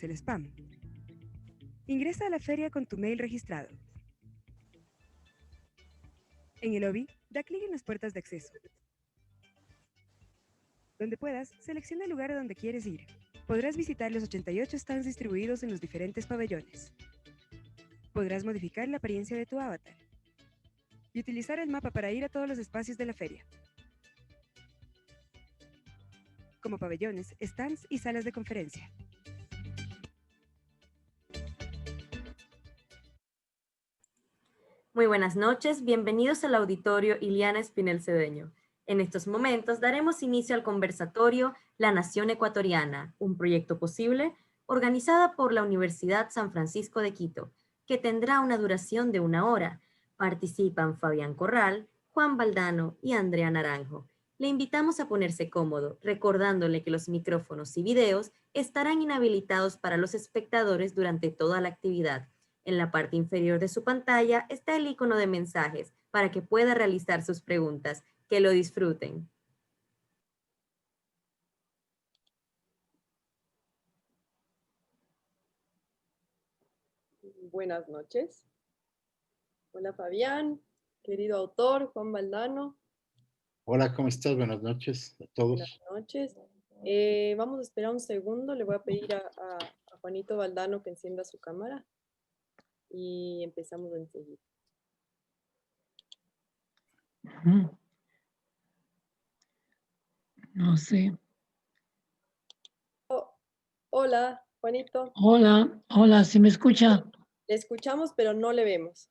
el spam. Ingresa a la feria con tu mail registrado. En el lobby, da clic en las puertas de acceso. Donde puedas, selecciona el lugar a donde quieres ir. Podrás visitar los 88 stands distribuidos en los diferentes pabellones. Podrás modificar la apariencia de tu avatar y utilizar el mapa para ir a todos los espacios de la feria, como pabellones, stands y salas de conferencia. Muy buenas noches, bienvenidos al auditorio Iliana Espinel Cedeño. En estos momentos daremos inicio al conversatorio La Nación Ecuatoriana, un proyecto posible, organizada por la Universidad San Francisco de Quito, que tendrá una duración de 1 hora. Participan Fabián Corral, Juan Valdano y Andrea Naranjo. Le invitamos a ponerse cómodo, recordándole que los micrófonos y videos estarán inhabilitados para los espectadores durante toda la actividad. En la parte inferior de su pantalla está el icono de mensajes para que pueda realizar sus preguntas. Que lo disfruten. Buenas noches. Hola Fabián, querido autor Juan Valdano. Hola, ¿cómo estás? Buenas noches a todos. Buenas noches. Vamos a esperar un segundo. Le voy a pedir a Juanito Valdano que encienda su cámara y empezamos enseguida. No sé. Hola, Juanito. Hola, ¿sí me escucha? Le escuchamos, pero no le vemos.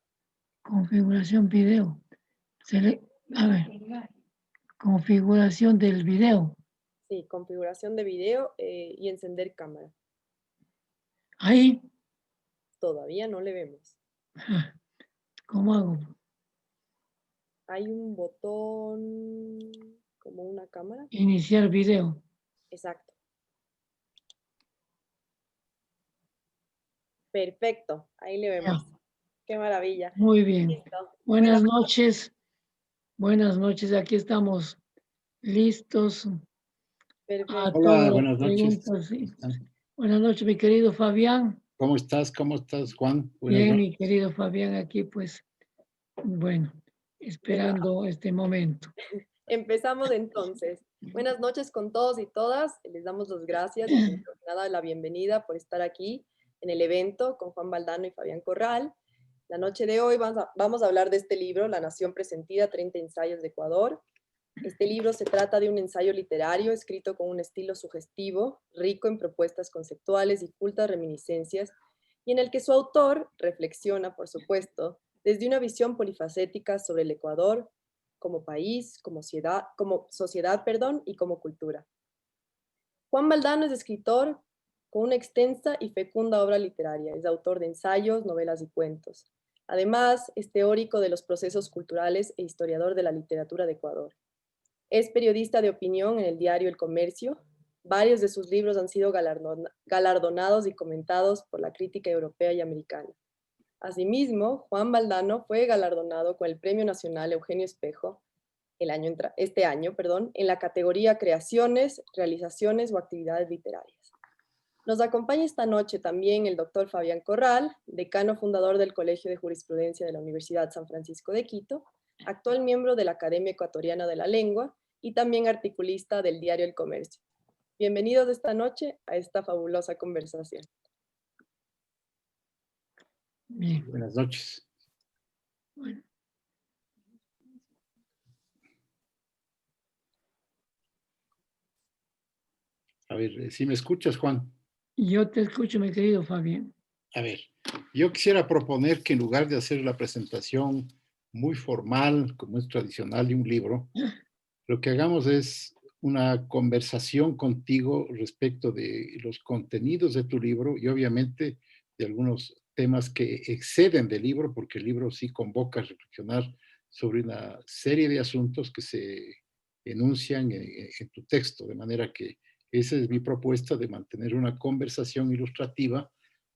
Configuración video. A ver, configuración del video. Sí, configuración de video y encender cámara. Ahí. Todavía no le vemos. ¿Cómo hago? Hay un botón como una cámara. Iniciar video. Exacto. Perfecto, ahí le vemos. Ya. Qué maravilla. Muy bien. Listo. Buenas noches. Buenas noches, aquí estamos listos. Perfecto. A Hola, todas buenas las noches. preguntas. Buenas noches, mi querido Fabián. ¿Cómo estás? ¿Cómo estás, Juan? Bien, mi querido Fabián, aquí pues, bueno, esperando este momento. Empezamos entonces. Buenas noches con todos y todas. Les damos las gracias y primero que nada la bienvenida por estar aquí en el evento con Juan Valdano y Fabián Corral. La noche de hoy vamos a hablar de este libro, La Nación Presentida, 30 ensayos de Ecuador. Este libro se trata de un ensayo literario escrito con un estilo sugestivo, rico en propuestas conceptuales y cultas reminiscencias, y en el que su autor reflexiona, por supuesto, desde una visión polifacética sobre el Ecuador como país, como sociedad, y como cultura. Juan Valdano es escritor con una extensa y fecunda obra literaria. Es autor de ensayos, novelas y cuentos. Además, es teórico de los procesos culturales e historiador de la literatura de Ecuador. Es periodista de opinión en el diario El Comercio. Varios de sus libros han sido galardonados y comentados por la crítica europea y americana. Asimismo, Juan Valdano fue galardonado con el Premio Nacional Eugenio Espejo este año, en la categoría Creaciones, Realizaciones o Actividades Literarias. Nos acompaña esta noche también el doctor Fabián Corral, decano fundador del Colegio de Jurisprudencia de la Universidad San Francisco de Quito, actual miembro de la Academia Ecuatoriana de la Lengua y también articulista del diario El Comercio. Bienvenidos esta noche a esta fabulosa conversación. Bien. Buenas noches. Bueno. A ver, ¿sí me escuchas, Juan? Yo te escucho, mi querido Fabián. A ver, yo quisiera proponer que en lugar de hacer la presentación muy formal, como es tradicional de un libro, lo que hagamos es una conversación contigo respecto de los contenidos de tu libro y obviamente de algunos temas que exceden del libro, porque el libro sí convoca a reflexionar sobre una serie de asuntos que se enuncian en tu texto, de manera que esa es mi propuesta de mantener una conversación ilustrativa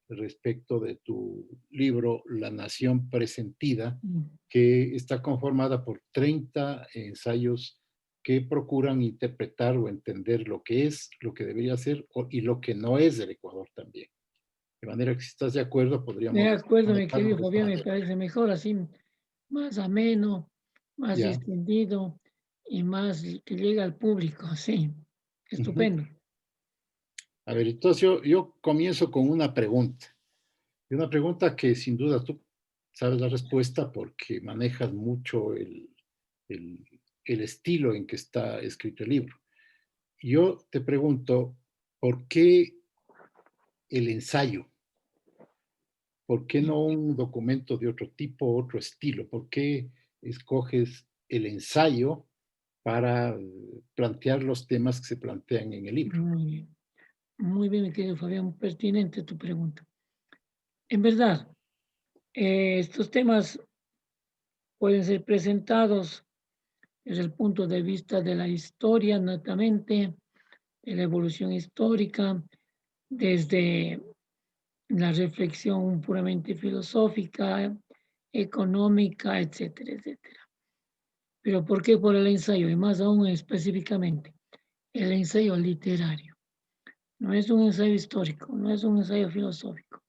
respecto de tu libro La Nación Presentida, que está conformada por 30 ensayos que procuran interpretar o entender lo que es, lo que debería ser y lo que no es del Ecuador también. manera que si estás de acuerdo, podríamos De acuerdo, mi manejarlo querido de esta Fabián, me manera. parece mejor así, más ameno, más Ya. distendido y más que llega al público, sí. Ujú. Estupendo. A ver, entonces yo comienzo con una pregunta. Y una pregunta que sin duda tú sabes la respuesta porque manejas mucho el, el estilo en que está escrito el libro. Yo te pregunto, ¿por qué el ensayo? ¿Por qué no un documento de otro tipo, otro estilo? ¿Por qué escoges el ensayo para plantear los temas que se plantean en el libro? Muy bien, mi querido Fabián, pertinente tu pregunta. En verdad, estos temas pueden ser presentados desde el punto de vista de la historia, netamente, de la evolución histórica, desde la reflexión puramente filosófica, económica, etcétera, etcétera. Pero ¿por qué por el ensayo? Y más aún específicamente, el ensayo literario. No es un ensayo histórico, no es un ensayo filosófico,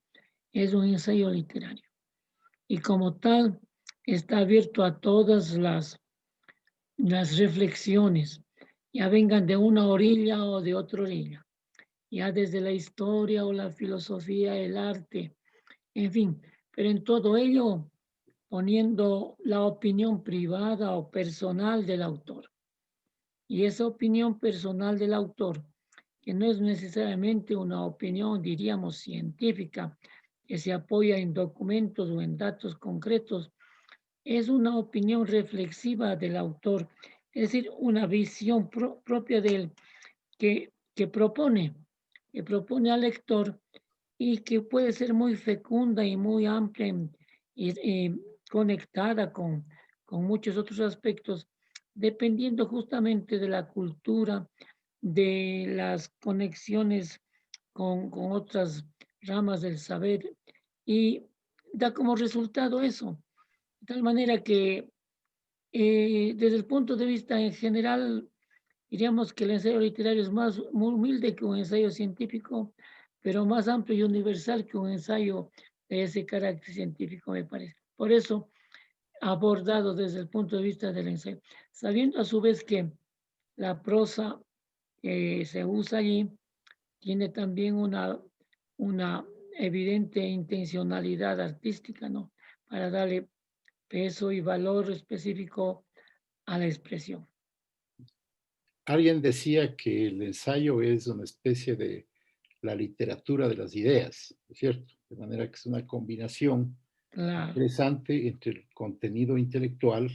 es un ensayo literario. Y como tal, está abierto a todas las reflexiones, ya vengan de una orilla o de otra orilla, ya desde la historia o la filosofía, el arte, en fin, pero en todo ello poniendo la opinión privada o personal del autor. Y esa opinión personal del autor, que no es necesariamente una opinión, diríamos, científica, que se apoya en documentos o en datos concretos, es una opinión reflexiva del autor, es decir, una visión propia de él que propone al lector y que puede ser muy fecunda y muy amplia y conectada con muchos otros aspectos, dependiendo justamente de la cultura, de las conexiones con otras ramas del saber y da como resultado eso. De tal manera que desde el punto de vista en general, diríamos que el ensayo literario es más muy humilde que un ensayo científico, pero más amplio y universal que un ensayo de ese carácter científico, me parece. Por eso, abordado desde el punto de vista del ensayo, sabiendo a su vez que la prosa que se usa allí tiene también una evidente intencionalidad artística, ¿no? Para darle peso y valor específico a la expresión. Alguien decía que el ensayo es una especie de la literatura de las ideas, ¿es cierto? De manera que es una combinación Claro, interesante entre el contenido intelectual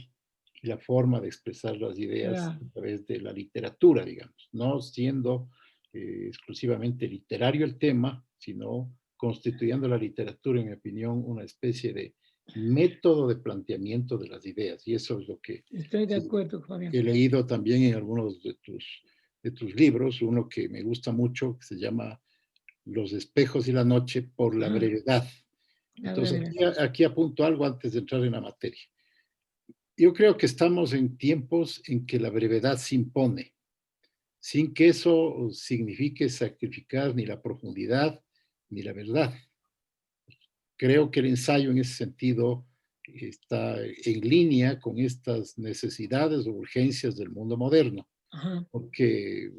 y la forma de expresar las ideas claro, a través de la literatura, digamos, no siendo exclusivamente literario el tema, sino constituyendo la literatura, en mi opinión, una especie de método de planteamiento de las ideas. Y eso es lo que estoy de sí, acuerdo, Fabián. he leído también en algunos de tus libros, uno que me gusta mucho, que se llama Los espejos y la noche por la Ajá, brevedad. la Entonces, brevedad. aquí apunto algo antes de entrar en la materia. Yo creo que estamos en tiempos en que la brevedad se impone, sin que eso signifique sacrificar ni la profundidad ni la verdad. Creo que el ensayo en ese sentido está en línea con estas necesidades o urgencias del mundo moderno, Ajá, porque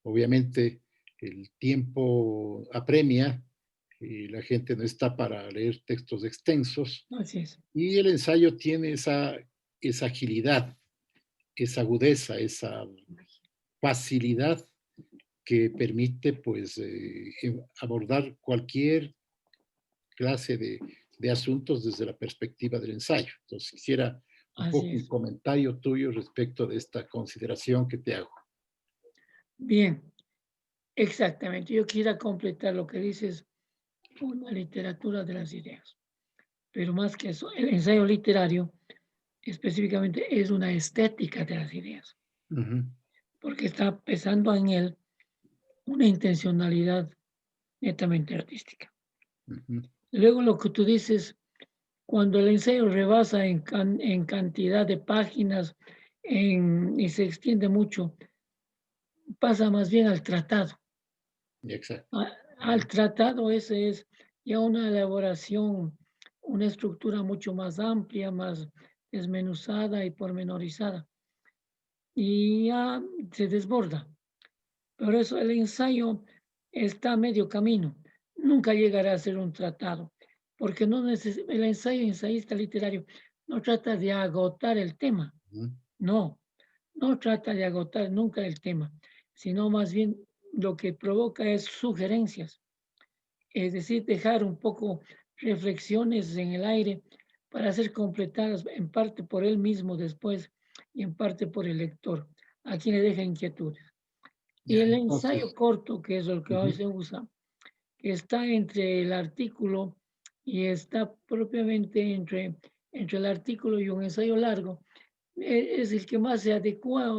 obviamente el tiempo apremia y la gente no está para leer textos extensos así es. y el ensayo tiene esa agilidad, esa agudeza, esa facilidad que permite pues abordar cualquier clase de asuntos desde la perspectiva del ensayo. Entonces quisiera un Así poco un es. comentario tuyo respecto de esta consideración que te hago. Bien, exactamente. Yo quisiera completar lo que dices, una literatura de las ideas. Pero más que eso, el ensayo literario específicamente es una estética de las ideas, Uh -huh, porque está pesando en él una intencionalidad netamente artística. uh -huh. Luego lo que tú dices, cuando el ensayo rebasa en cantidad de páginas y se extiende mucho, pasa más bien al tratado, Exacto. a, Al tratado ese es ya una elaboración, una estructura mucho más amplia, más desmenuzada y pormenorizada. Y ya se desborda. Por eso el ensayo está a medio camino. Nunca llegará a ser un tratado, porque no el ensayista literario, no trata de agotar el tema. Ujú. No, no trata de agotar nunca el tema, sino más bien lo que provoca es sugerencias, es decir, dejar un poco reflexiones en el aire para ser completadas en parte por él mismo después y en parte por el lector, a quien le deja inquietudes. Y Ya, el entonces, ensayo corto, que es lo que hoy ujú, se usa, que está entre el artículo y está propiamente entre el artículo y un ensayo largo, es el que más se adecua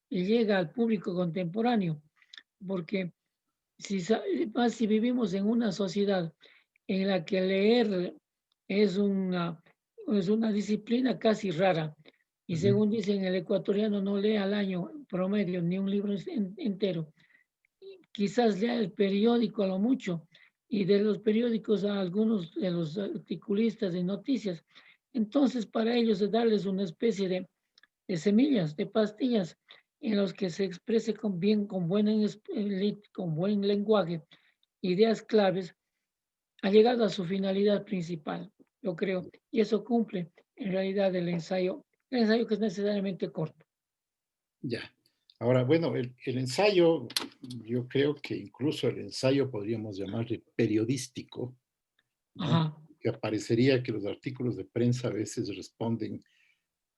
y llega al público contemporáneo, porque más si vivimos en una sociedad en la que leer es es una disciplina casi rara, y ujú, según dicen, el ecuatoriano no lee al año promedio ni un libro entero, quizás lea el periódico a lo mucho, y de los periódicos a algunos de los articulistas de noticias. Entonces, para ellos es darles una especie de semillas, de pastillas, en los que se exprese con bien, con buen lenguaje, ideas claves, ha llegado a su finalidad principal, yo creo, y eso cumple en realidad el ensayo que es necesariamente corto. ya. Ahora, bueno, el ensayo, yo creo que incluso el ensayo podríamos llamarle periodístico, ¿no? Ajá, Que aparecería que los artículos de prensa a veces responden,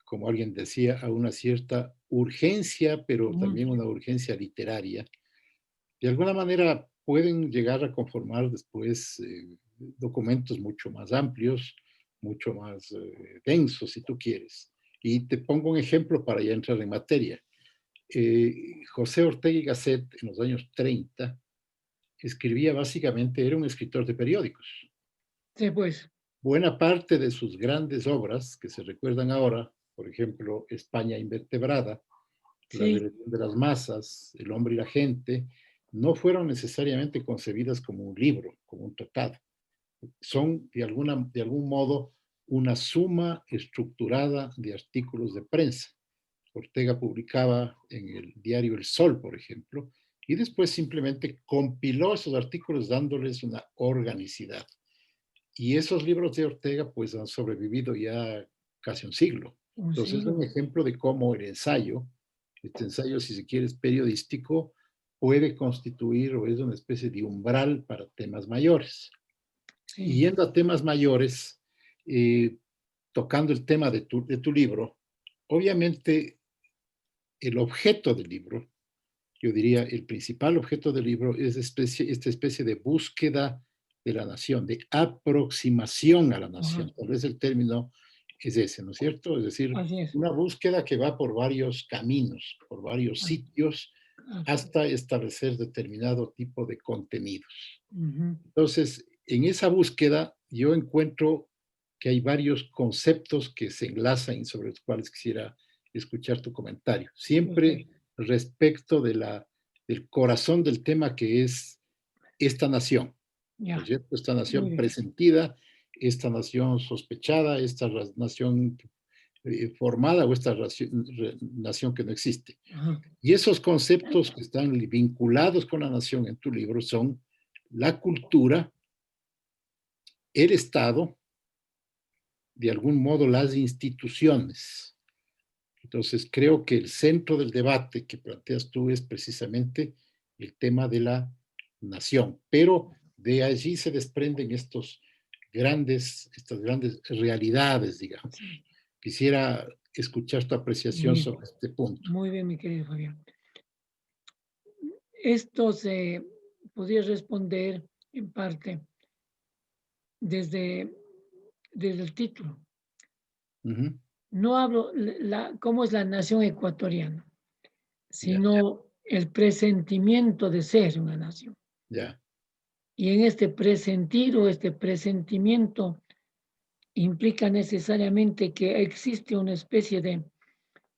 como alguien decía, a una cierta urgencia, pero ujú, también una urgencia literaria. De alguna manera pueden llegar a conformar después documentos mucho más amplios, mucho más densos, si tú quieres. Y te pongo un ejemplo para ya entrar en materia. José Ortega y Gasset, en los años 30, escribía básicamente, era un escritor de periódicos. sí, pues, Buena parte de sus grandes obras, que se recuerdan ahora, por ejemplo, España invertebrada, La sí, rebelión de las masas, El hombre y la gente, no fueron necesariamente concebidas como un libro, como un tratado. Son, de algún modo, una suma estructurada de artículos de prensa. Ortega publicaba en el diario El Sol, por ejemplo, y después simplemente compiló esos artículos dándoles una organicidad. Y esos libros de Ortega pues han sobrevivido ya casi un siglo. un Entonces es un siglo. ejemplo de cómo el ensayo, este ensayo si se quiere es periodístico, puede constituir o es una especie de umbral para temas mayores. Y Sí, yendo a temas mayores, eh, tocando el tema de tu libro, obviamente el objeto del libro, yo diría el principal objeto del libro es esta especie de búsqueda de la nación, de aproximación a la ajá, nación. Tal vez el término es ese, ¿no es cierto? Es decir, así es. una búsqueda que va por varios caminos, por varios Ah, sitios, ah, hasta establecer determinado tipo de contenidos. ujú, Entonces, en esa búsqueda yo encuentro que hay varios conceptos que se enlazan y sobre los cuales quisiera escuchar tu comentario. Siempre perfecto. respecto del corazón del tema que es esta nación, ¿no es Ya, cierto? Esta muy nación bien. presentida, esta nación sospechada, esta nación formada o esta nación que no existe. Ajá, Y esos conceptos que están vinculados con la nación en tu libro son la cultura, el Estado, de algún modo las instituciones. Entonces, creo que el centro del debate que planteas tú es precisamente el tema de la nación, pero de allí se desprenden estas grandes realidades, digamos. sí, Quisiera escuchar tu apreciación bien, sobre este punto. muy bien, mi querido Fabián. Esto se podría responder en parte desde, desde el título. Ujú. No hablo cómo es la nación ecuatoriana, Ya, sino el presentimiento de ser una nación. ya. Y en este presentir o este presentimiento implica necesariamente que existe una especie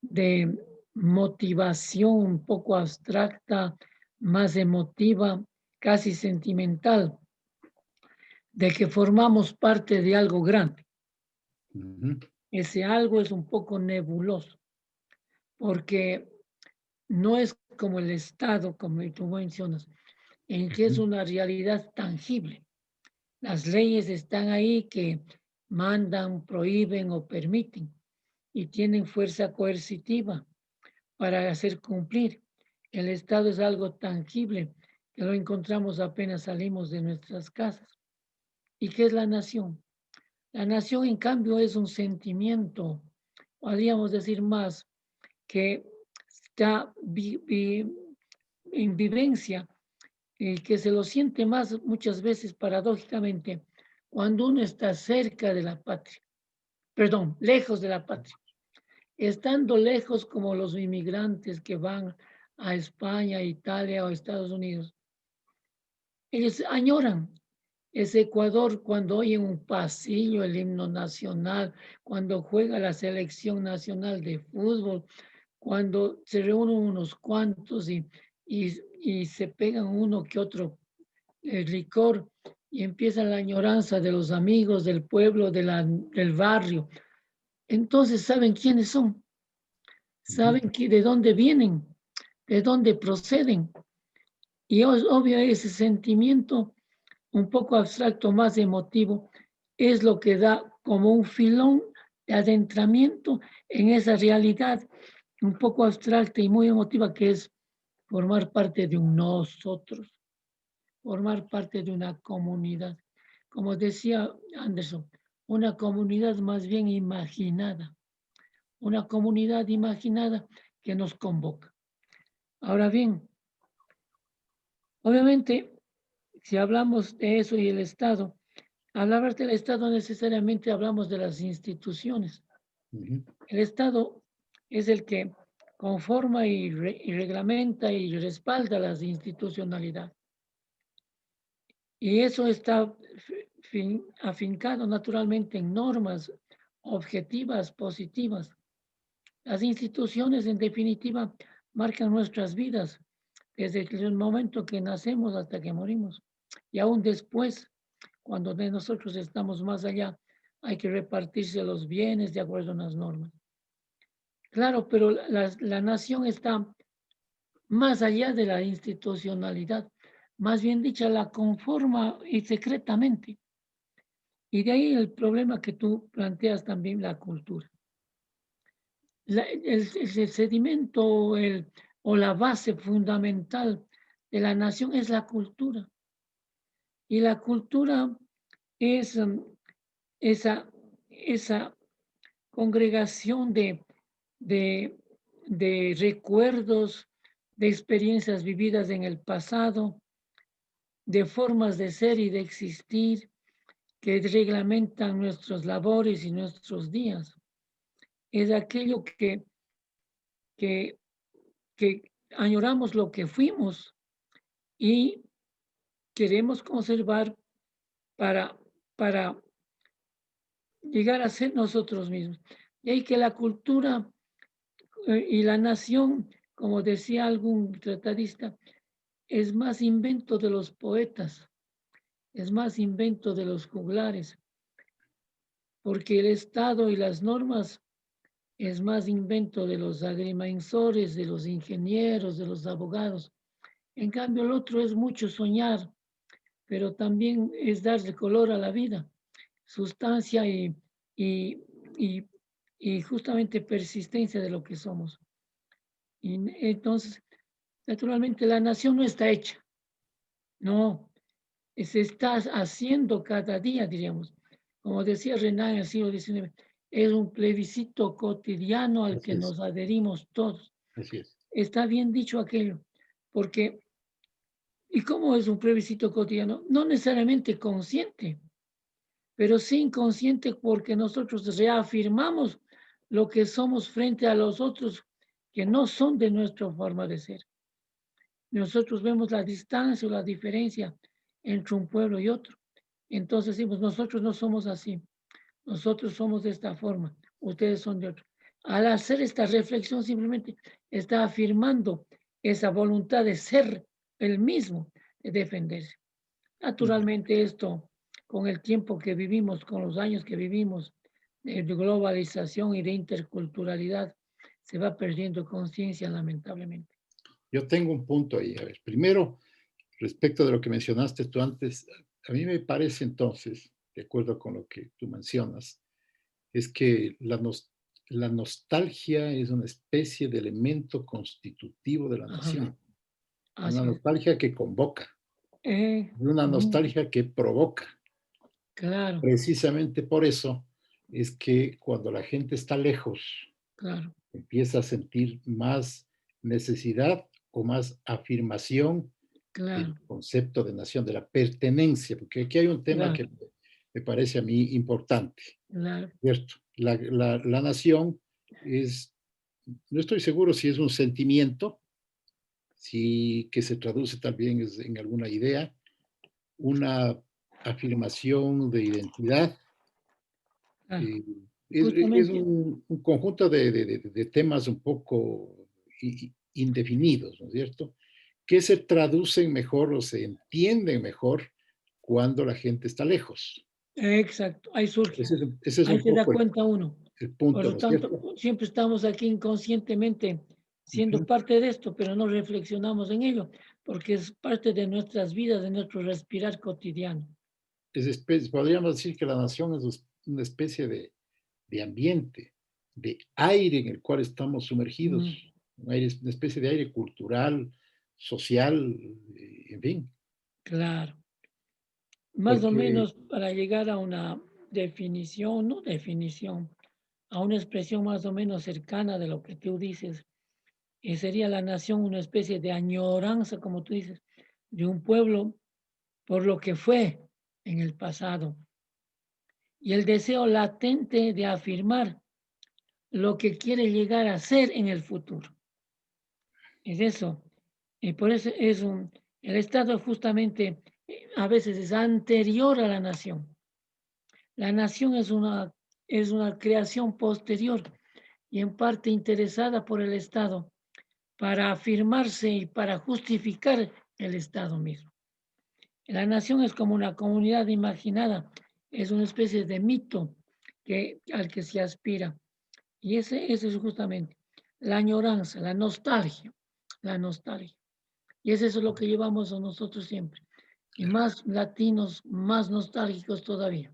de motivación un poco abstracta, más emotiva, casi sentimental, de que formamos parte de algo grande. Ese algo es un poco nebuloso, porque no es como el Estado, como tú mencionas, en que es una realidad tangible. Las leyes están ahí que mandan, prohíben o permiten y tienen fuerza coercitiva para hacer cumplir. El Estado es algo tangible que lo encontramos apenas salimos de nuestras casas. ¿Y qué es la nación? La nación, en cambio, es un sentimiento, podríamos decir más, que está en vivencia, que se lo siente más muchas veces paradójicamente cuando uno está cerca de la patria, perdón, lejos de la patria. Estando lejos como los inmigrantes que van a España, Italia o Estados Unidos, ellos añoran ese Ecuador cuando oyen un pasillo, el himno nacional, cuando juega la selección nacional de fútbol, cuando se reúnen unos cuantos y se pegan uno que otro licor y empieza la añoranza de los amigos, del pueblo, del barrio. Entonces saben quiénes son, saben de dónde vienen, de dónde proceden. Y obvio ese sentimiento un poco abstracto, más emotivo, es lo que da como un filón de adentramiento en esa realidad un poco abstracta y muy emotiva que es formar parte de un nosotros, formar parte de una comunidad. Como decía Anderson, una comunidad más bien imaginada, una comunidad imaginada que nos convoca. Ahora bien, obviamente, si hablamos de eso y el Estado, hablar del Estado necesariamente hablamos de las instituciones. El Estado es el que conforma y reglamenta y respalda las institucionalidades. Y eso está afincado naturalmente en normas objetivas, positivas. Las instituciones, en definitiva, marcan nuestras vidas desde el momento que nacemos hasta que morimos. Y aún después, cuando de nosotros estamos más allá, hay que repartirse los bienes de acuerdo a unas normas. Claro, pero la nación está más allá de la institucionalidad, más bien dicha, la conforma y secretamente. Y de ahí el problema que tú planteas también, la cultura. El sedimento o la base fundamental de la nación es la cultura. Y la cultura es esa congregación de recuerdos, de experiencias vividas en el pasado, de formas de ser y de existir que reglamentan nuestras labores y nuestros días. Es aquello que añoramos lo que fuimos y queremos conservar para llegar a ser nosotros mismos. Y hay que la cultura y la nación, como decía algún tratadista, es más invento de los poetas, es más invento de los juglares, porque el Estado y las normas es más invento de los agrimensores, de los ingenieros, de los abogados. En cambio, el otro es mucho soñar, pero también es darle color a la vida, sustancia y justamente persistencia de lo que somos. Y entonces, naturalmente, la nación no está hecha, no, se está haciendo cada día, diríamos. Como decía Renan en el siglo XIX, es un plebiscito cotidiano al que nos adherimos todos. Así es. Está bien dicho aquello, porque, ¿y cómo es un plebiscito cotidiano? No necesariamente consciente, pero sí inconsciente porque nosotros reafirmamos lo que somos frente a los otros que no son de nuestra forma de ser. Nosotros vemos la distancia o la diferencia entre un pueblo y otro. Entonces decimos, nosotros no somos así, nosotros somos de esta forma, ustedes son de otro. Al hacer esta reflexión simplemente está afirmando esa voluntad de ser el mismo, de defenderse. Naturalmente esto, con el tiempo que vivimos, con los años que vivimos, de globalización y de interculturalidad, se va perdiendo conciencia, lamentablemente. Yo tengo un punto ahí. A ver, primero, respecto de lo que mencionaste tú antes, a mí me parece entonces, de acuerdo con lo que tú mencionas, es que la nostalgia es una especie de elemento constitutivo de la Ajá, nación. Una así es. nostalgia que convoca, una Ujú, nostalgia que provoca. claro, Precisamente por eso es que cuando la gente está lejos, claro, empieza a sentir más necesidad o más afirmación del claro, concepto de nación, de la pertenencia, porque aquí hay un tema claro, que me parece a mí importante, claro. ¿cierto? La nación es, no estoy seguro si es un sentimiento, si que se traduce también en alguna idea, una afirmación de identidad, Claro. eh, es Justamente, un conjunto de temas un poco indefinidos, ¿no es cierto? Que se traducen mejor o se entienden mejor cuando la gente está lejos. exacto, ahí surge, Ese es ahí un se da poco cuenta uno. el Por punto, lo ¿no es tanto, cierto? siempre estamos aquí inconscientemente siendo Ujú. parte de esto, pero no reflexionamos en ello, porque es parte de nuestras vidas, de nuestro respirar cotidiano. Podríamos decir que la nación es una especie de ambiente, de aire en el cual estamos Mm, sumergidos, una especie de aire cultural, social, en fin, claro. Más o porque menos para llegar a una definición, no definición, a una expresión más o menos cercana de lo que tú dices, sería la nación una especie de añoranza, como tú dices, de un pueblo por lo que fue en el pasado y el deseo latente de afirmar lo que quiere llegar a ser en el futuro. Es eso. Y por eso el Estado justamente a veces es anterior a la nación. La nación es una creación posterior y en parte interesada por el Estado para afirmarse y para justificar el Estado mismo. La nación es como una comunidad imaginada, es una especie de mito al que se aspira. Y ese es justamente la añoranza, la nostalgia. Y eso es lo que llevamos a nosotros siempre. Y más latinos, más nostálgicos todavía.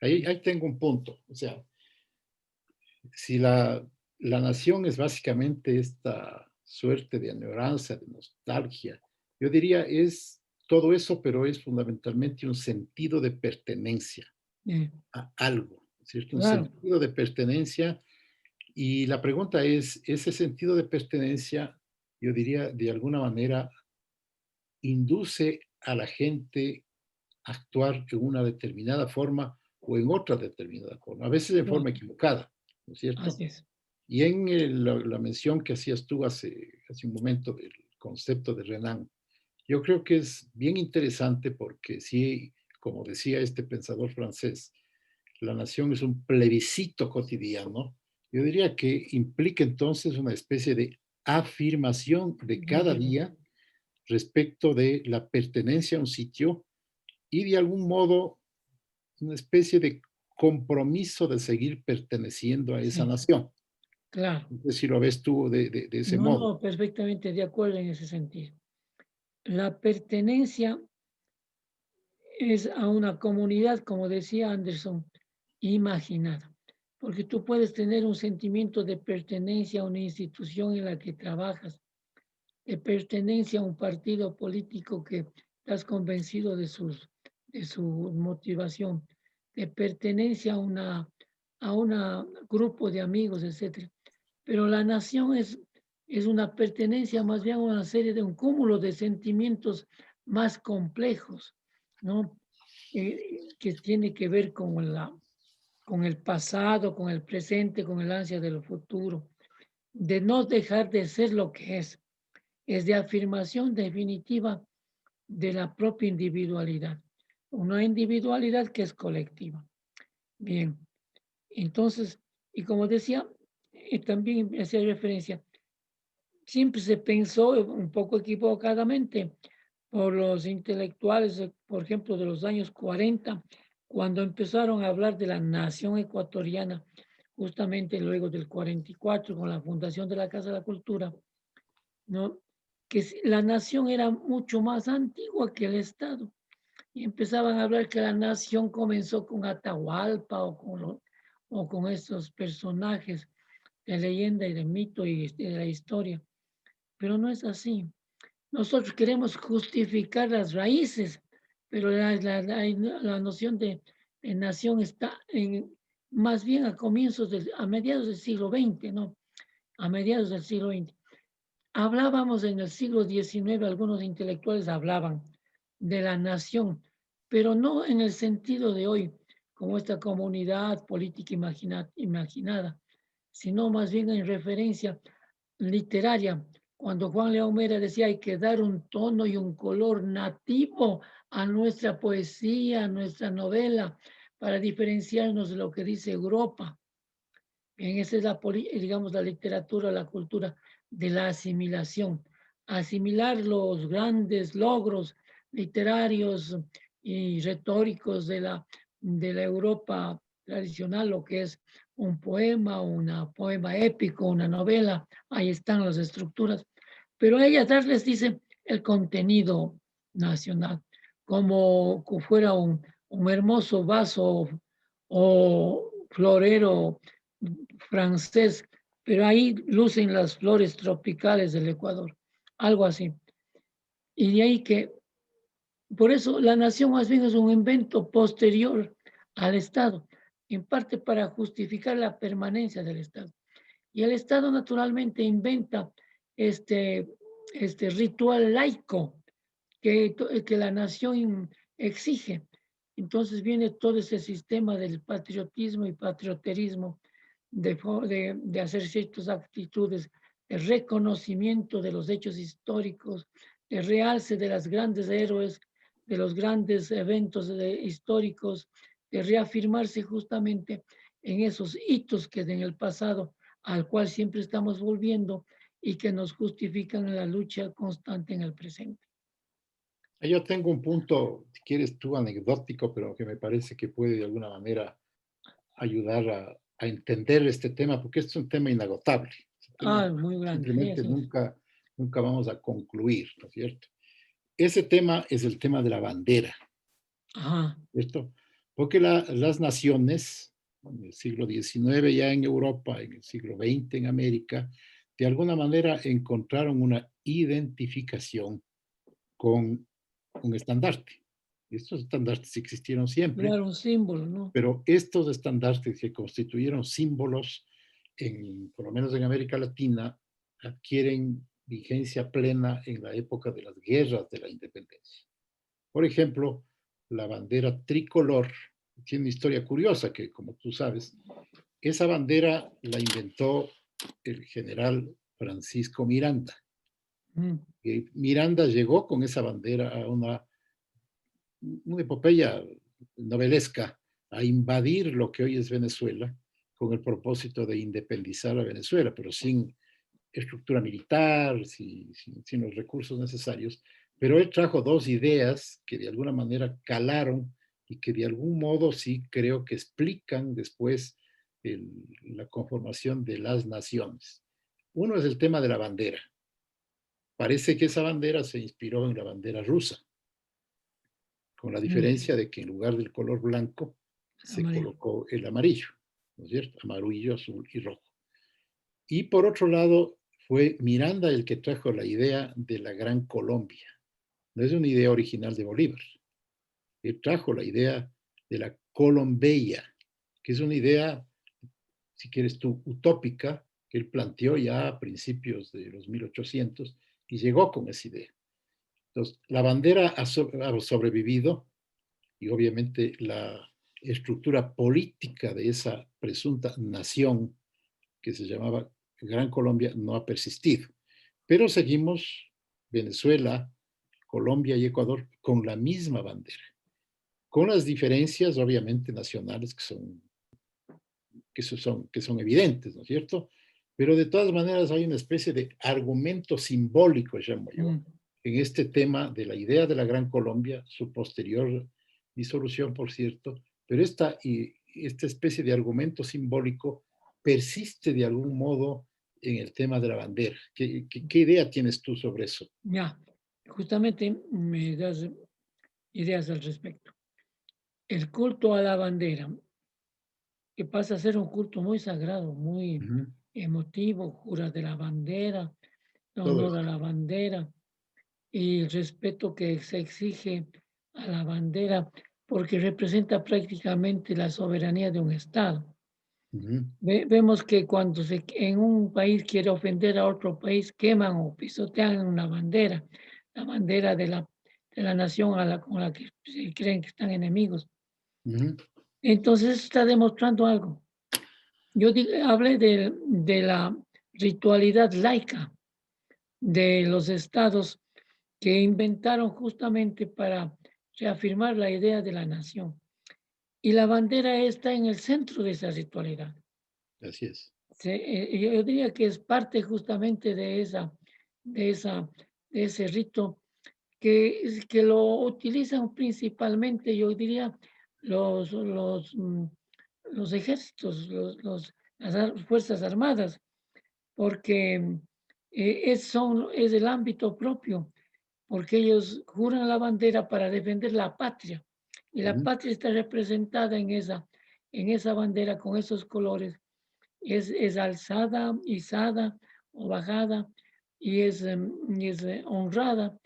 ahí tengo un punto. O sea, si la nación es básicamente esta suerte de añoranza, de nostalgia, yo diría es todo eso, pero es fundamentalmente un sentido de pertenencia Eh, a algo, ¿cierto? Un claro, sentido de pertenencia. Y la pregunta es, ese sentido de pertenencia, yo diría, de alguna manera, induce a la gente a actuar en una determinada forma o en otra determinada forma, a veces de claro, forma equivocada, ¿no es cierto? así es. Y en la mención que hacías tú hace un momento del concepto de Renan, yo creo que es bien interesante porque sí, como decía este pensador francés, la nación es un plebiscito cotidiano. Yo diría que implica entonces una especie de afirmación de cada día respecto de la pertenencia a un sitio y de algún modo una especie de compromiso de seguir perteneciendo a esa Sí, nación. claro. No sé si lo ves tú de ese No, modo. no, perfectamente de acuerdo en ese sentido. La pertenencia es a una comunidad, como decía Anderson, imaginada. Porque tú puedes tener un sentimiento de pertenencia a una institución en la que trabajas, de pertenencia a un partido político que estás convencido de su motivación, de pertenencia a un grupo de amigos, etcétera. Pero la nación es una pertenencia más bien a una serie de un cúmulo de sentimientos más complejos, ¿no? Que tiene que ver con el pasado, con el presente, con el ansia del futuro, de no dejar de ser lo que es de afirmación definitiva de la propia individualidad, una individualidad que es colectiva. Bien, entonces, y como decía, también hacía referencia, siempre se pensó un poco equivocadamente por los intelectuales, por ejemplo, de los años 40, cuando empezaron a hablar de la nación ecuatoriana, justamente luego del 44, con la fundación de la Casa de la Cultura, ¿no? Que la nación era mucho más antigua que el Estado. Y empezaban a hablar que la nación comenzó con Atahualpa o con estos personajes de leyenda y de mito y de la historia. Pero no es así. Nosotros queremos justificar las raíces, pero la noción de nación está más bien a mediados del siglo XX, ¿no? A mediados del siglo XX. Hablábamos en el siglo XIX, algunos intelectuales hablaban de la nación, pero no en el sentido de hoy, como esta comunidad política imaginada, sino más bien en referencia literaria. Cuando Juan León Mera decía hay que dar un tono y un color nativo a nuestra poesía, a nuestra novela, para diferenciarnos de lo que dice Europa. Bien, esa es digamos, la literatura, la cultura de la asimilación. Asimilar los grandes logros literarios y retóricos de la Europa tradicional, lo que es un poema, un poema épico, una novela, ahí están las estructuras. Pero ella darles, dice, el contenido nacional, como fuera un hermoso vaso o florero francés, pero ahí lucen las flores tropicales del Ecuador, algo así. Y de ahí que, por eso la nación más bien es un invento posterior al Estado, en parte para justificar la permanencia del Estado. Y el Estado naturalmente inventa este, este ritual laico que la nación exige. Entonces viene todo ese sistema del patriotismo y patrioterismo, de hacer ciertas actitudes, de reconocimiento de los hechos históricos, de realce de las grandes héroes, de los grandes eventos históricos, de reafirmarse justamente en esos hitos que en el pasado, al cual siempre estamos volviendo y que nos justifican la lucha constante en el presente. Yo tengo un punto, si quieres tú, anecdótico, pero que me parece que puede de alguna manera ayudar a entender este tema, porque es un tema inagotable. Este tema Muy grande, sí, simplemente eso es. nunca vamos a concluir, ¿no es cierto? Ese tema es el tema de la bandera, Ajá. ¿cierto? Porque las naciones, en el siglo XIX ya en Europa, en el siglo XX en América, de alguna manera encontraron una identificación con un estandarte. Estos estandartes existieron siempre, Crear un símbolo, ¿no? pero estos estandartes que constituyeron símbolos, por lo menos en América Latina, adquieren vigencia plena en la época de las guerras de la independencia. Por ejemplo, la bandera tricolor tiene una historia curiosa que, como tú sabes, esa bandera la inventó el general Francisco Miranda. Mm. Y Miranda llegó con esa bandera a una epopeya novelesca, a invadir lo que hoy es Venezuela con el propósito de independizar a Venezuela, pero sin estructura militar, sin los recursos necesarios. Pero él trajo dos ideas que de alguna manera calaron y que de algún modo sí creo que explican después la conformación de las naciones. Uno es el tema de la bandera. Parece que esa bandera se inspiró en la bandera rusa, con la diferencia de que en lugar del color blanco se Amarillo. colocó el amarillo, ¿no es cierto? Amarillo, azul y rojo. Y por otro lado, fue Miranda el que trajo la idea de la Gran Colombia. No es una idea original de Bolívar. Él trajo la idea de la Colombella, que es una idea, si quieres tú, utópica, que él planteó ya a principios de los 1800 y llegó con esa idea. Entonces, la bandera ha sobrevivido y obviamente la estructura política de esa presunta nación que se llamaba Gran Colombia no ha persistido. Pero seguimos Venezuela, Colombia y Ecuador con la misma bandera, con las diferencias obviamente nacionales que son evidentes, ¿no es cierto? Pero de todas maneras hay una especie de argumento simbólico, llamo yo, en este tema de la idea de la Gran Colombia, su posterior disolución, por cierto, pero esta especie de argumento simbólico persiste de algún modo en el tema de la bandera. ¿Qué idea tienes tú sobre eso? Ya, justamente me das ideas al respecto. El culto a la bandera, que pasa a ser un culto muy sagrado, muy emotivo, juras de la bandera, Todo honor a esto. la bandera y el respeto que se exige a la bandera porque representa prácticamente la soberanía de un Estado. Vemos que cuando en un país quiere ofender a otro país, queman o pisotean una bandera, la bandera de la nación con la que se creen que están enemigos. Entonces está demostrando algo. Yo hablé de la ritualidad laica de los estados que inventaron justamente para reafirmar la idea de la nación. Y la bandera está en el centro de esa ritualidad. Así es. Yo diría que es parte justamente de ese rito que lo utilizan principalmente, yo diría, los ejércitos, las Fuerzas Armadas, porque es el ámbito propio, porque ellos juran la bandera para defender la patria, y la patria está representada en esa bandera con esos colores, es alzada, izada o bajada, y es honrada,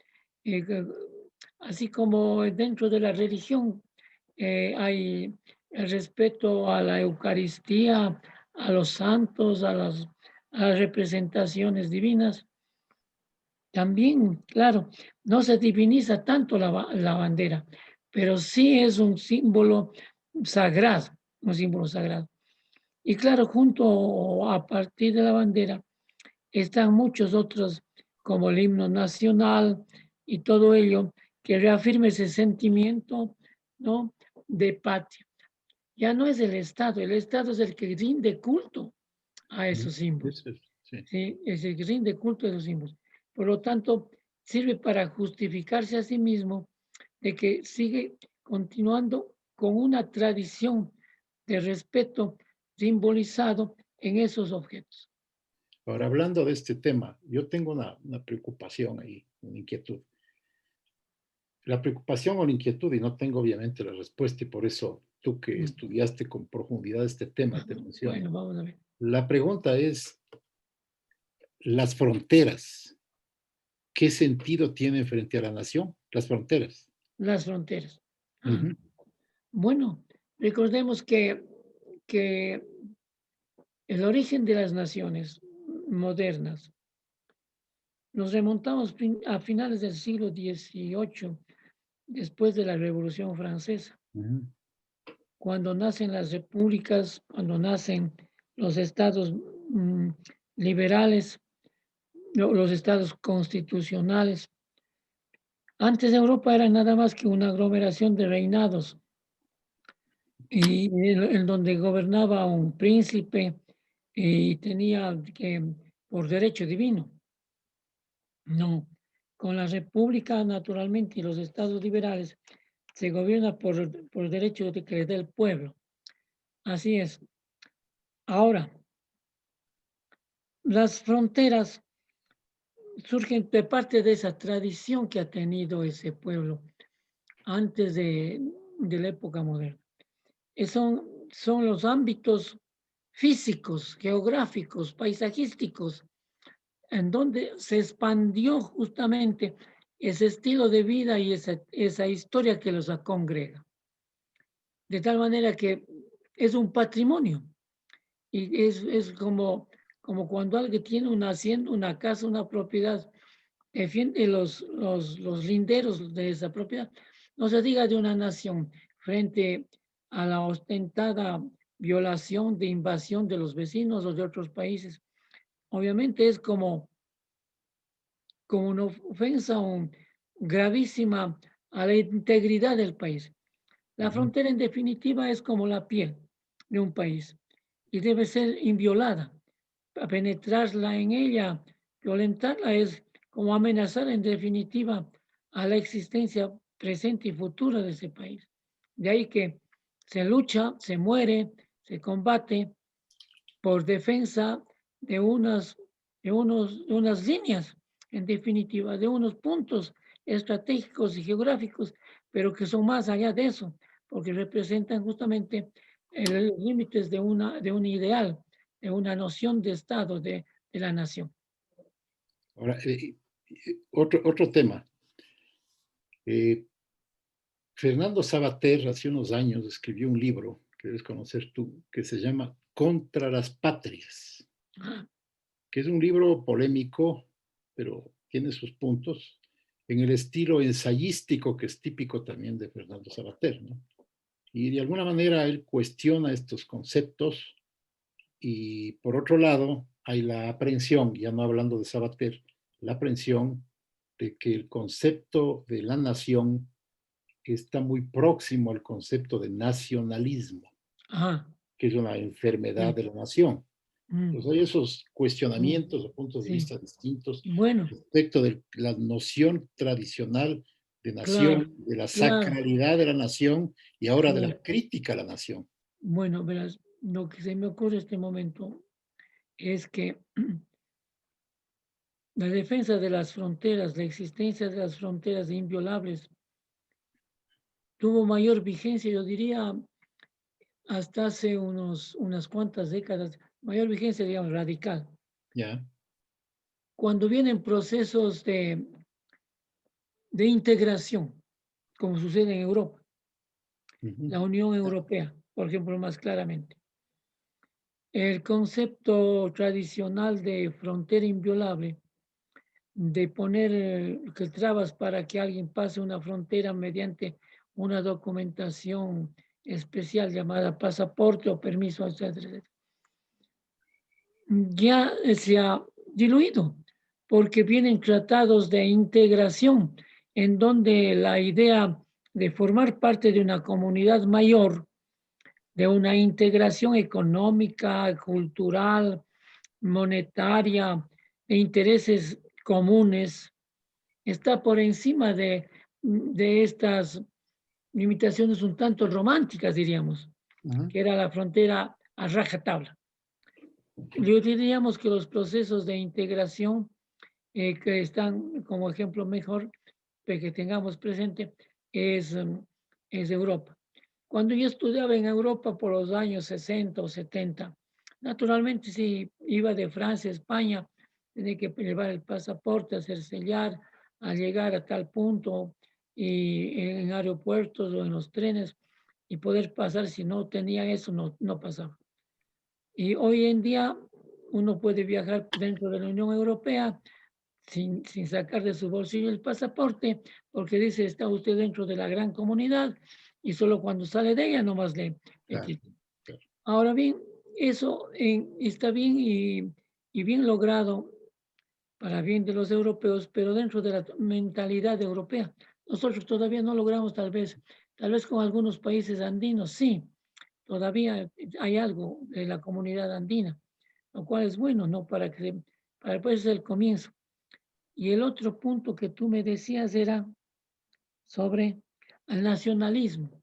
así como dentro de la religión hay el respeto a la Eucaristía, a los santos, a las representaciones divinas. También, claro, no se diviniza tanto la bandera, pero sí es un símbolo sagrado, un símbolo sagrado. Y claro, junto a partir de la bandera están muchos otros, como el himno nacional y todo ello, que reafirma ese sentimiento, ¿no?, de patria. Ya no es el Estado es el que rinde culto a esos símbolos. Sí. ¿Sí? Es el que rinde culto a esos símbolos. Por lo tanto, sirve para justificarse a sí mismo de que sigue continuando con una tradición de respeto simbolizado en esos objetos. Ahora, hablando de este tema, yo tengo una preocupación ahí, una inquietud. La preocupación o la inquietud, y no tengo obviamente la respuesta, y por eso tú que estudiaste con profundidad este tema te menciono. Bueno, vamos a ver. La pregunta es, las fronteras, ¿qué sentido tienen frente a la nación? Las fronteras. Las fronteras. Bueno, recordemos que el origen de las naciones modernas, nos remontamos a finales del siglo XVIII, después de la Revolución Francesa, cuando nacen las repúblicas, cuando nacen los estados liberales, los estados constitucionales. Antes Europa era nada más que una aglomeración de reinados, y en donde gobernaba un príncipe y tenía que, por derecho divino. No, con la república naturalmente y los estados liberales se gobierna por derecho de que le dé el pueblo. Así es. Ahora, las fronteras surgen de parte de esa tradición que ha tenido ese pueblo antes de la época moderna. Son los ámbitos físicos, geográficos, paisajísticos, en donde se expandió justamente ese estilo de vida y esa historia que los congrega. De tal manera que es un patrimonio, y es como cuando alguien tiene una hacienda, una casa, una propiedad, defiende los linderos de esa propiedad. No se diga de una nación frente a la ostentada violación de invasión de los vecinos o de otros países. Obviamente es como una ofensa gravísima a la integridad del país. La frontera en definitiva es como la piel de un país y debe ser inviolada. Para penetrarla en ella, violentarla, es como amenazar en definitiva a la existencia presente y futura de ese país. De ahí que se lucha, se muere, se combate por defensa de unas líneas, en definitiva, de unos puntos estratégicos y geográficos, pero que son más allá de eso, porque representan justamente los límites de un ideal, de una noción de Estado, de la nación. Ahora, otro tema. Fernando Savater hace unos años escribió un libro que debes conocer tú, que se llama Contra las Patrias, que es un libro polémico, pero tiene sus puntos, en el estilo ensayístico que es típico también de Fernando Savater, ¿no? Y de alguna manera él cuestiona estos conceptos y por otro lado hay la aprehensión, ya no hablando de Savater, la aprehensión de que el concepto de la nación está muy próximo al concepto de nacionalismo, Ajá. que es una enfermedad de la nación. Entonces hay esos cuestionamientos o puntos de vista distintos Bueno, respecto de la noción tradicional de nación, claro, de la claro, sacralidad de la nación y ahora de claro. la crítica a la nación. Bueno, verás, lo que se me ocurre en este momento es que la defensa de las fronteras, la existencia de las fronteras inviolables, tuvo mayor vigencia, yo diría, hasta hace unas cuantas décadas, mayor vigencia, digamos, radical. ¿Ya? Cuando vienen procesos de integración, como sucede en Europa, la Unión Europea, por ejemplo, más claramente. El concepto tradicional de frontera inviolable, de poner que trabas para que alguien pase una frontera mediante una documentación especial llamada pasaporte o permiso, etcétera, etcétera, ya se ha diluido, porque vienen tratados de integración en donde la idea de formar parte de una comunidad mayor, de una integración económica, cultural, monetaria, de intereses comunes, está por encima de estas limitaciones un tanto románticas, diríamos, que era la frontera a rajatabla. Yo diríamos que los procesos de integración que están como ejemplo mejor que tengamos presente es Europa. Cuando yo estudiaba en Europa por los años 60 o 70, naturalmente si iba de Francia a España, tenía que llevar el pasaporte, hacer sellar, a llegar a tal punto y en aeropuertos o en los trenes y poder pasar. Si no tenía eso, no pasaba. Y hoy en día uno puede viajar dentro de la Unión Europea sin sacar de su bolsillo el pasaporte, porque dice, está usted dentro de la gran comunidad y solo cuando sale de ella nomás le Claro, quita. claro. Ahora bien, eso está bien y bien logrado para bien de los europeos, pero dentro de la mentalidad europea. Nosotros todavía no logramos tal vez con algunos países andinos, sí, todavía hay algo de la comunidad andina, lo cual es bueno, ¿no? Para pues el comienzo. Y el otro punto que tú me decías era sobre el nacionalismo.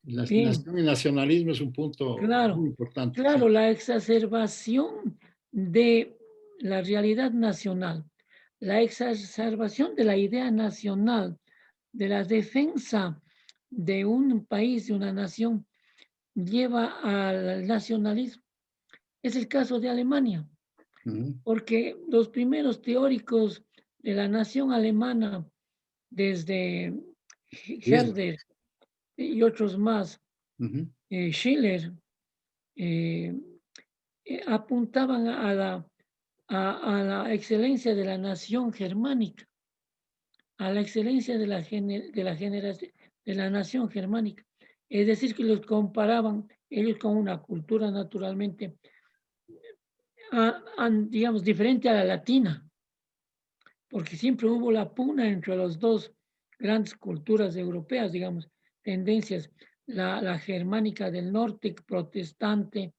La Bien, nación y nacionalismo es un punto claro, muy importante, claro, sí. la exacerbación de la realidad nacional, la exacerbación de la idea nacional, de la defensa de un país, de una nación, lleva al nacionalismo. Es el caso de Alemania, porque los primeros teóricos de la nación alemana, desde Bismarck. Herder y otros más, Schiller, eh, apuntaban a la excelencia de la nación germánica, a la excelencia de la nación germánica. Es decir, que los comparaban ellos con una cultura naturalmente, digamos, diferente a la latina, porque siempre hubo la pugna entre las dos grandes culturas europeas, digamos, tendencias, la germánica del norte, protestante,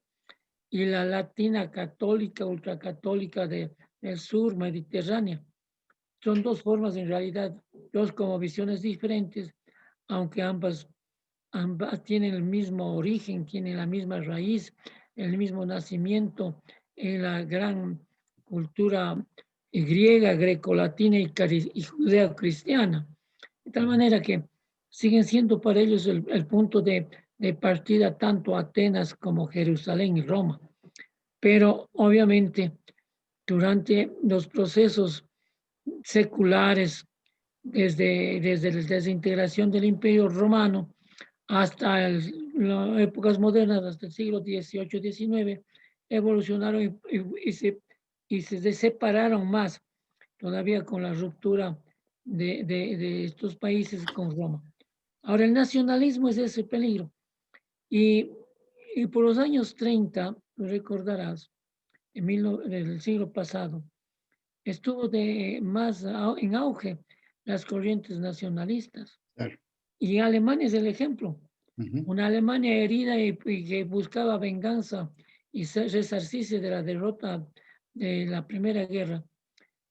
y la latina católica, ultracatólica del sur mediterránea. son dos formas en realidad, dos como visiones diferentes, aunque ambas tienen el mismo origen, tienen la misma raíz, el mismo nacimiento en la gran cultura griega, grecolatina y judeo-cristiana. De tal manera que siguen siendo para ellos el punto de partida tanto Atenas como Jerusalén y Roma. Pero obviamente durante los procesos seculares, desde la desintegración del Imperio Romano hasta las épocas modernas, hasta el siglo XVIII, XIX, evolucionaron y se separaron más, todavía con la ruptura de estos países con Roma. Ahora, el nacionalismo es ese peligro. Y por los años 30, recordarás, del siglo pasado, estuvo más en auge las corrientes nacionalistas. Claro. Y Alemania es el ejemplo. Ujú. Una Alemania herida y que buscaba venganza y resarcirse de la derrota de la Primera Guerra.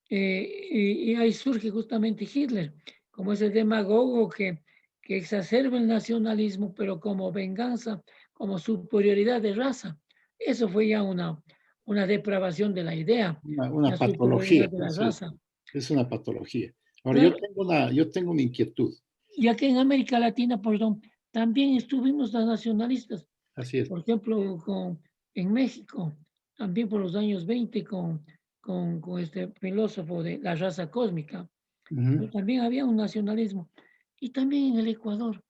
Y ahí surge justamente Hitler, como ese demagogo que exacerba el nacionalismo, pero como venganza, como superioridad de raza. Eso fue ya una depravación de la idea, Una la patología, superioridad de la eso raza. es una patología. Ahora, Claro, yo tengo una inquietud. y aquí en América Latina, perdón, también estuvimos las nacionalistas. Así es. Por ejemplo, en México, también por los años 20, con este filósofo de la raza cósmica, Ujú. también había un nacionalismo. Y también en el Ecuador,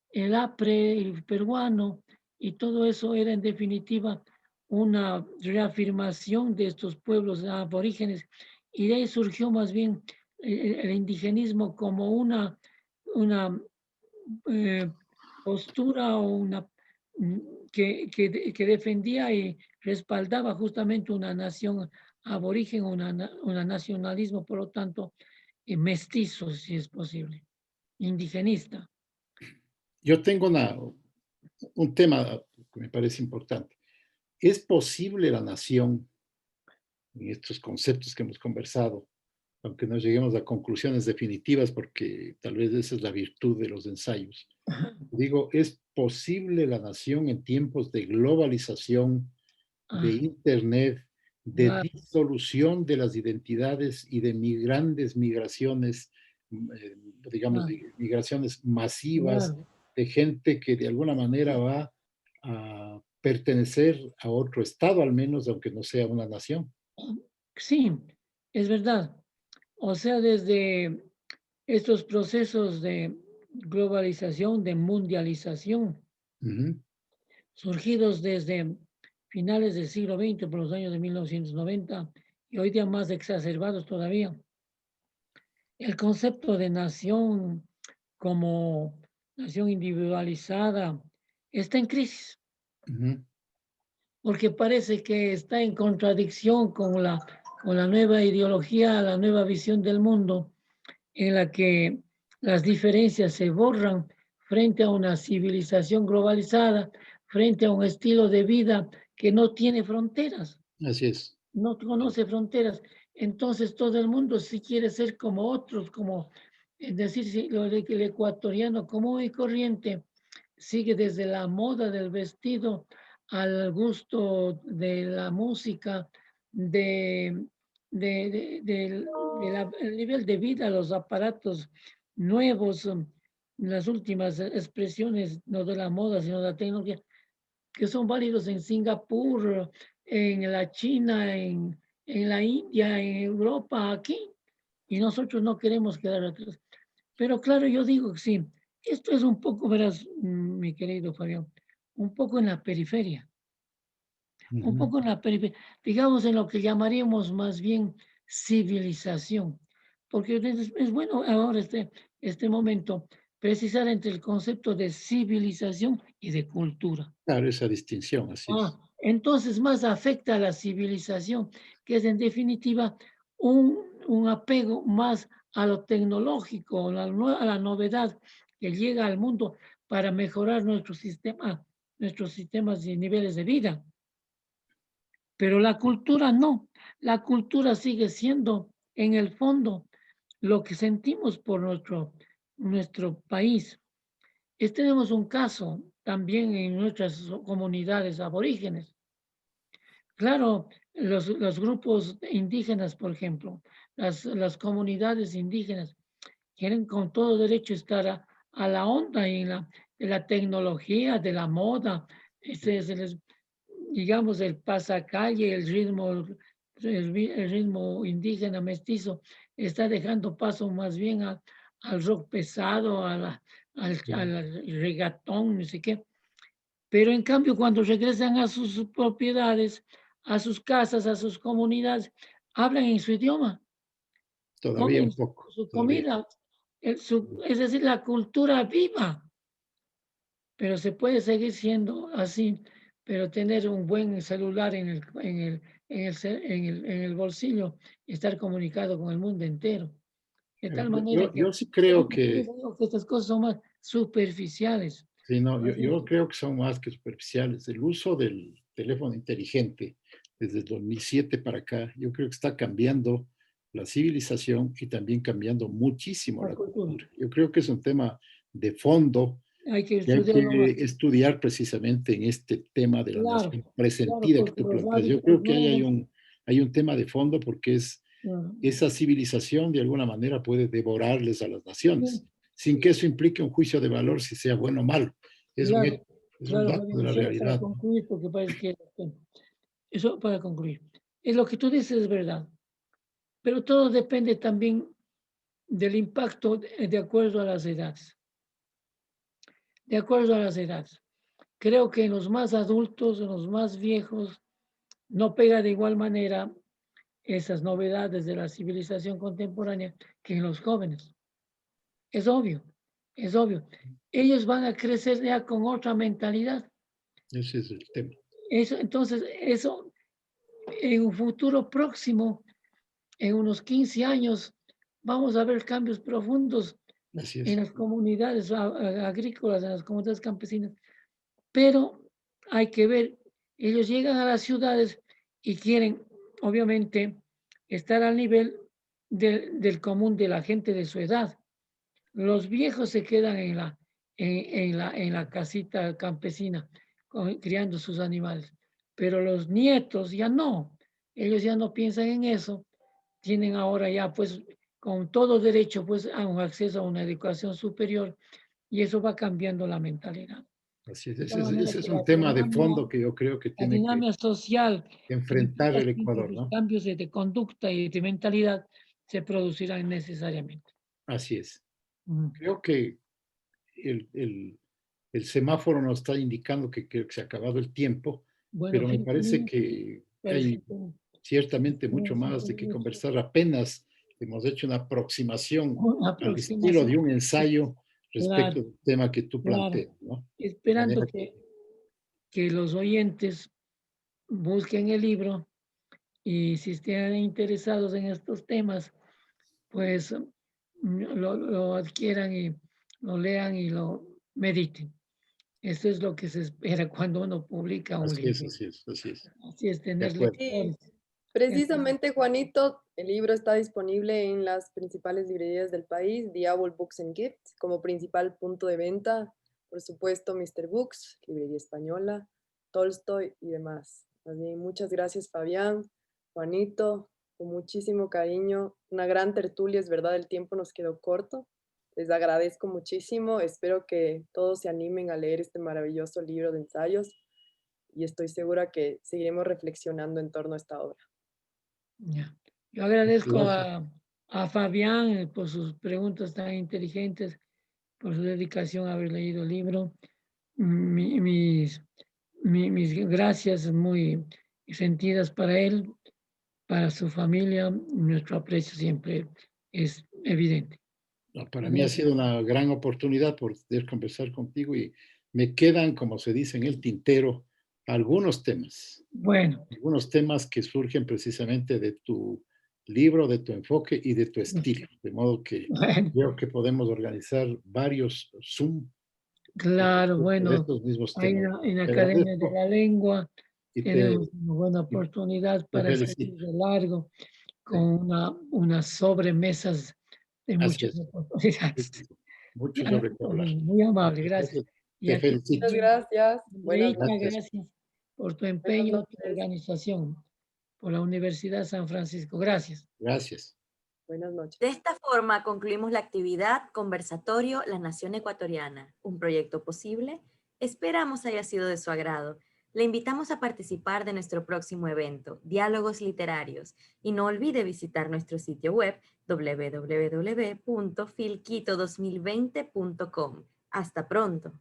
el APRE, el peruano, y todo eso era en definitiva una reafirmación de estos pueblos aborígenes. Y de ahí surgió más bien el indigenismo como una postura o que defendía y respaldaba justamente una nación aborigen, una nacionalismo, por lo tanto, mestizo, si es posible, indigenista. Yo tengo un tema que me parece importante. ¿Es posible la nación, en estos conceptos que hemos conversado, aunque no lleguemos a conclusiones definitivas, porque tal vez esa es la virtud de los ensayos? Digo, ¿es posible la nación en tiempos de globalización, de Ah, Internet, de claro, disolución de las identidades y de grandes migraciones, digamos, claro, migraciones masivas claro. de gente que de alguna manera va a pertenecer a otro estado, al menos, aunque no sea una nación? Sí, es verdad. O sea, desde estos procesos de globalización, de mundialización, Ujú. surgidos desde finales del siglo XX, por los años de 1990, y hoy día más exacerbados todavía. El concepto de nación como nación individualizada está en crisis, Ujú. porque parece que está en contradicción con la nueva ideología, la nueva visión del mundo, en la que las diferencias se borran frente a una civilización globalizada, frente a un estilo de vida que no tiene fronteras, Así es. no conoce fronteras. Entonces todo el mundo si quiere ser como otros, como es decir, si el ecuatoriano común y corriente sigue desde la moda del vestido al gusto de la música, de, el nivel de vida, los aparatos nuevos, las últimas expresiones, no de la moda, sino de la tecnología, que son válidos en Singapur, en la China, en la India, en Europa, aquí, y nosotros no queremos quedar atrás. Pero claro, yo digo que sí, esto es un poco, verás, mi querido Fabián, un poco en la periferia, un Ujú. poco en la periferia, digamos en lo que llamaríamos más bien civilización, porque es bueno ahora este momento precisar entre el concepto de civilización y de cultura. Claro, esa distinción, así es. Entonces más afecta a la civilización, que es en definitiva un apego más a lo tecnológico, a la novedad que llega al mundo para mejorar nuestros sistemas y niveles de vida. Pero la cultura no, la cultura sigue siendo en el fondo lo que sentimos por nuestro país. Tenemos un caso también en nuestras comunidades aborígenes. Claro, los grupos indígenas, por ejemplo, las comunidades indígenas quieren con todo derecho estar a la onda de la tecnología, de la moda, digamos, el pasacalle, el ritmo indígena mestizo, está dejando paso más bien al rock pesado, al regatón, no sé qué. Pero en cambio, cuando regresan a sus propiedades, a sus casas, a sus comunidades, hablan en su idioma, Todavía comen un poco, su todavía. comida, es decir, la cultura viva, pero se puede seguir siendo así, pero tener un buen celular en el bolsillo y estar comunicado con el mundo entero. De tal manera que Yo sí creo que, digo que estas cosas son más superficiales. sí, no, Más bien, yo creo que son más que superficiales. El uso del teléfono inteligente desde el 2007 para acá, yo creo que está cambiando la civilización y también cambiando muchísimo la la cultura. cultura. Yo creo que es un tema de fondo Hay que que hay que estudiarlo más. estudiar precisamente en este tema de la Claro, nación claro, presentida que porque tú los planteas. Yo hábitos creo que ahí nuevos, hay un tema de fondo porque es claro, esa civilización de alguna manera puede devorarles a las naciones, sí, sin que eso implique un juicio de valor si sea bueno o malo. Es un claro, hecho, es un claro, dato de Fabián, la solo para realidad, ¿no? concluir, porque parece que eso para concluir. Es lo que tú dices es verdad, pero todo depende también del impacto de acuerdo a las edades. De acuerdo a las edades. Creo que en los más adultos, en los más viejos, no pega de igual manera esas novedades de la civilización contemporánea que en los jóvenes. Es obvio, es obvio. Ellos van a crecer ya con otra mentalidad. Ese es el tema. Entonces, eso en un futuro próximo, en unos 15 años, vamos a ver cambios profundos Así en es. las comunidades agrícolas, en las comunidades campesinas. Pero hay que ver, ellos llegan a las ciudades y quieren, obviamente, estar al nivel del común de la gente de su edad. Los viejos se quedan en la casita campesina, criando sus animales, pero los nietos ya no, ellos ya no piensan en eso, tienen ahora ya pues con todo derecho pues a un acceso a una educación superior y eso va cambiando la mentalidad. Así es. De tal manera Ese es que un tema de fondo que yo creo que la tiene que dinámica social que enfrentar implica el siempre Ecuador, los ¿no? cambios de conducta y de mentalidad se producirán necesariamente. Así es. Ujú. Creo que el, el, el semáforo nos está indicando que se ha acabado el tiempo, Bueno, pero me parece Filipe, que parece hay que ciertamente mucho tenemos más de que conversar. Apenas hemos hecho una aproximación una al estilo aproximación. de un ensayo respecto Claro, del tema que tú claro. planteas, ¿no? De Esperando manera que los oyentes busquen el libro y si estén interesados en estos temas, pues lo adquieran y lo lean y lo mediten. Eso es lo que se espera cuando uno publica un así es, libro. así es, así es. Así es, De tener acuerdo. Sí, lectores. precisamente, Juanito, el libro está disponible en las principales librerías del país, The Owl Books and Gifts, como principal punto de venta, por supuesto, Mr. Books, Librería Española, Tolstoy y demás. Más bien, muchas gracias, Fabián, Juanito, con muchísimo cariño. Una gran tertulia, es verdad, el tiempo nos quedó corto. Les agradezco muchísimo. Espero que todos se animen a leer este maravilloso libro de ensayos y estoy segura que seguiremos reflexionando en torno a esta obra. Ya. Yo agradezco Gracias. a Fabián por sus preguntas tan inteligentes, por su dedicación a haber leído el libro. Mi- mis, mis gracias muy sentidas para él, para su familia. Nuestro aprecio siempre es evidente. No, para mí ha Gracias. sido una gran oportunidad por poder conversar contigo y me quedan, como se dice en el tintero, Bueno, algunos temas que surgen precisamente de tu libro, de tu enfoque y de tu estilo. De modo que bueno, creo que podemos organizar varios Zoom claro, de bueno, estos mismos ahí temas. en la Te Academia de agradezco la Lengua y tenemos una buena y oportunidad te para seguir felicito. de largo con Sí, unas sobremesas de Así muchas es. oportunidades. Mucho sobre qué hablar. Muy amable, gracias. Y Te aquí, felicito. Muchas gracias. Buenas Andreita, noches. gracias por tu Buenas empeño, tu noches. organización, por la Universidad San Francisco. Gracias. Gracias. Buenas noches. De esta forma concluimos la actividad Conversatorio La Nación Ecuatoriana, un proyecto posible. Esperamos haya sido de su agrado. Le invitamos a participar de nuestro próximo evento, Diálogos Literarios, y no olvide visitar nuestro sitio web www.filquito2020.com. Hasta pronto.